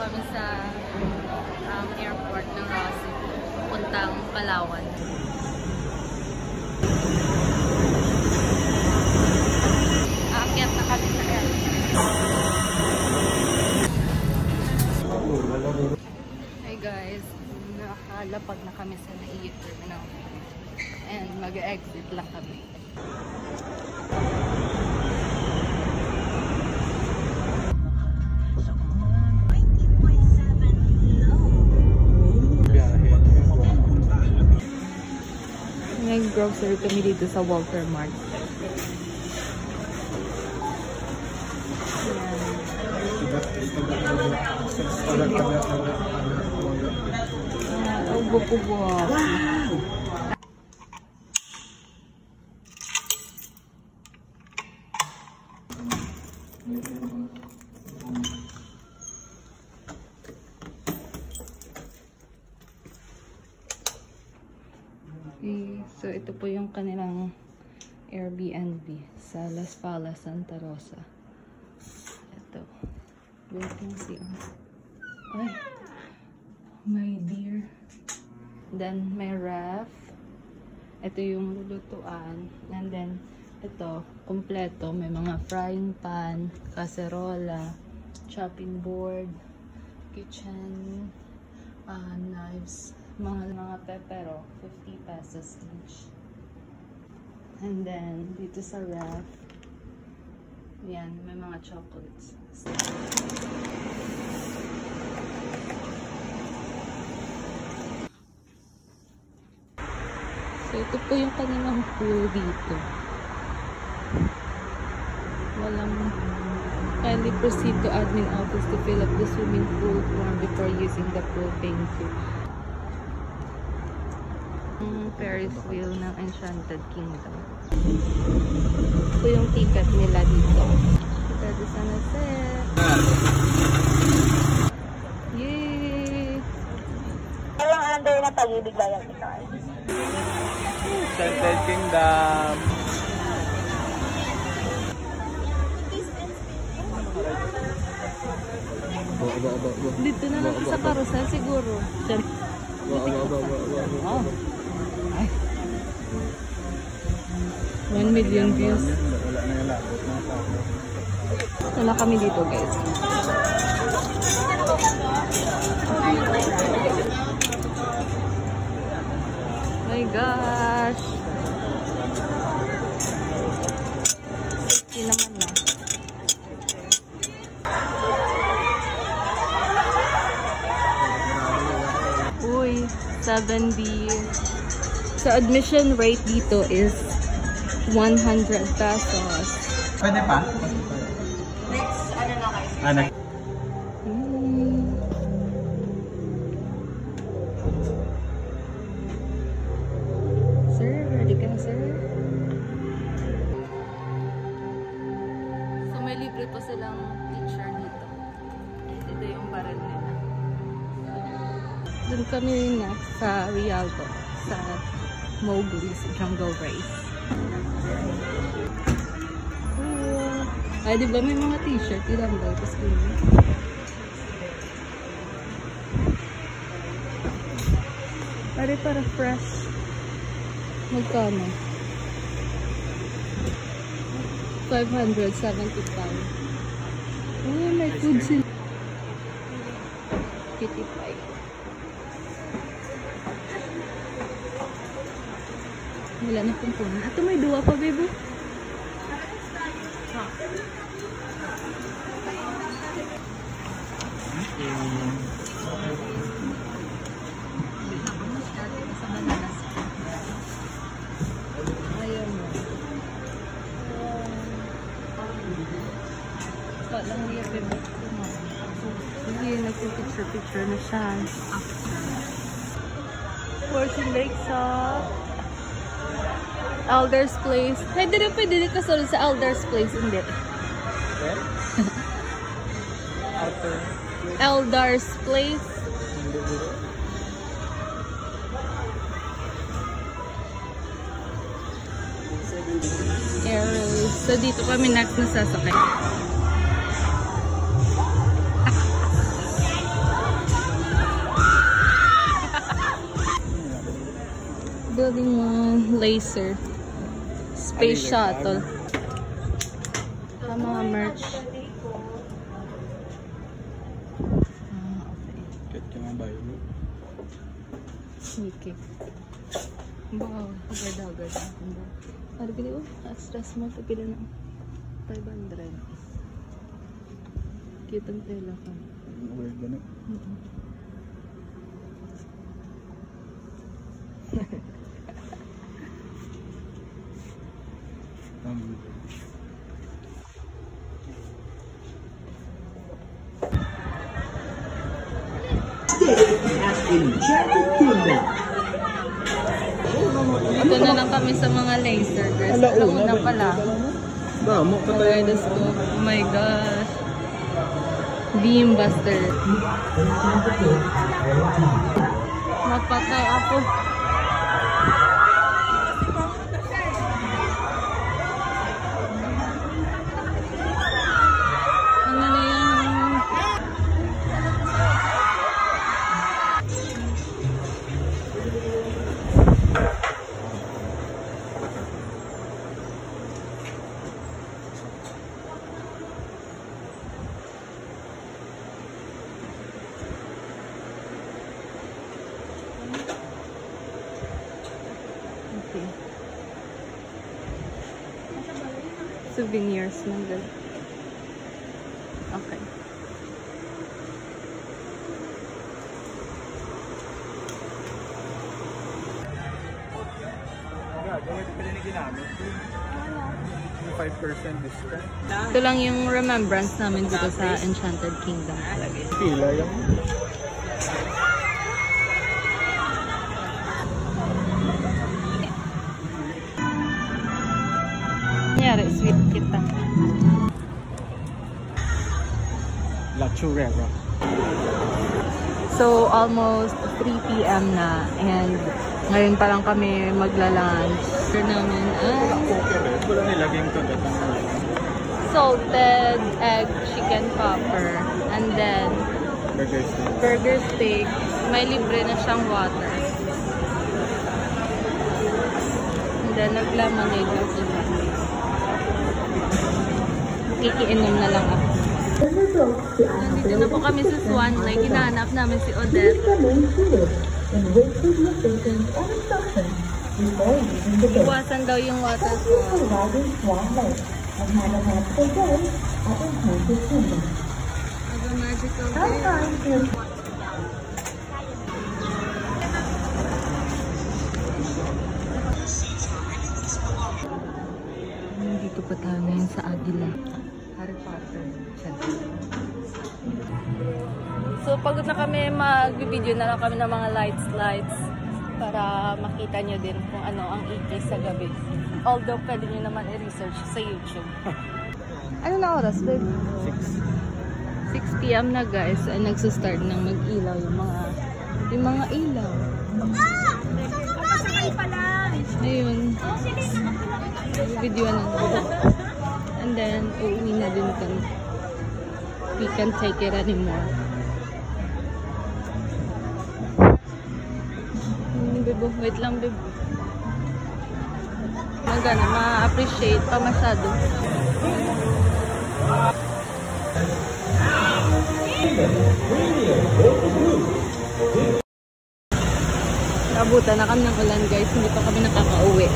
kami sa airport ng Rosie, puntang Palawan. Aakyat na kami sa airport. Hey guys, nakalapag na kami sa NAIA terminal and mag-exit lang kami. Nag-grocery kami dito sa Walter Mart. Ubo-ubo. Okay, so ito po yung kanilang Airbnb sa Las Palas, Santa Rosa. Ito. Waiting see. Ay, my dear. Then may ref. Ito yung lulutuan. And then ito, kumpleto. May mga frying pan, kaserola, chopping board, kitchen, knives, mga pepero, 50 pesos each. And then dito sa ref, yan, may mga chocolates. So ito po yung kanilang pool dito. Kindly proceed to admin office to fill up the swimming pool form before using the pool. Thank you. Ferris wheel ng Enchanted Kingdom. Ito yung ticket nila dito. Pwede sana set. Yay! Parang under na pag-ibig ba yan ito? Enchanted Kingdom. Dito na lang sa carousel siguro. Wow. 1 million views. Wala kami dito, guys. My gosh. Sexy naman na. Uy, 7D. So, admission rate dito is 100 pesos. Pwede pa? Next, ano na kayo? Sir, ready ka na, sir? So, may libre pa silang teacher dito. Ito yung baril nila. Doon kami next sa Rialto, sa Mowgli's Jungle Race. Ay, di ba may mga t-shirt? Ilang daw? Tapos kini. Para fresh. Magkano? 575. Oh, may food sila. 55. Wala na pong puno. Ito may duwa pa, baby. Ayun mo. Walang niya, baby. Hindi, nagpipicture-picture na siya. Fortune Lakeside. Elder's Place. Pwede rin kasunod sa Elder's Place. Hindi. Elder's Place. Arrows. So, dito kami next na sasakay. laser. Space shuttle. Sa mga merch. Ket ka nga ba yun? Okay. Wow, agad-agad. Ano pili ko? Stress mo ito pili na 500. Cute ang tela ka. Weird gano'n. Ito na lang kami sa mga laser dress. Alauna pala. Damo ka tayo. Oh my gosh. Beam Buster. Mapatay ako. Ano na yan? Okay. Souvenirs man good. Okay. Pinanigin namin. 5% discount. Ito lang yung remembrance namin dito sa Enchanted Kingdom. Pila yung... Nangyari, sweet kita. La Churrera. So, almost 3 p.m. na and ngayon pa lang kami magla-lunch. Order namin ay Wala nilagay yung kagat ng salted egg chicken popper and then burger steak. burger steak. May libre na siyang water. And then nag-lemonade na sila. Kikiinom na lang ako. Nandito na po kami sa Swan Lake. Hinahanap namin si Odette. Iwasan daw yung waterfall. Mag-magical day. Nandito pa tayo ngayon sa Agila. Harry Potter. So, pagod na kami, mag-video na lang kami ng mga lights para makita nyo din kung ano ang ikis sa gabi. Although, pwede nyo naman i-research sa YouTube. Ano na oras, babe? 6 p.m. na, guys. Ay, nagsustart ng mag-ilaw yung mga ilaw. Ayun. Video na. And then, uuwi na din kami. We can't take it anymore. Bebo, wait lang, bebo. Magana, ma-appreciate pa masyado. Nabutan na kami ng ulan, guys. Hindi pa kami nakaka-uwi.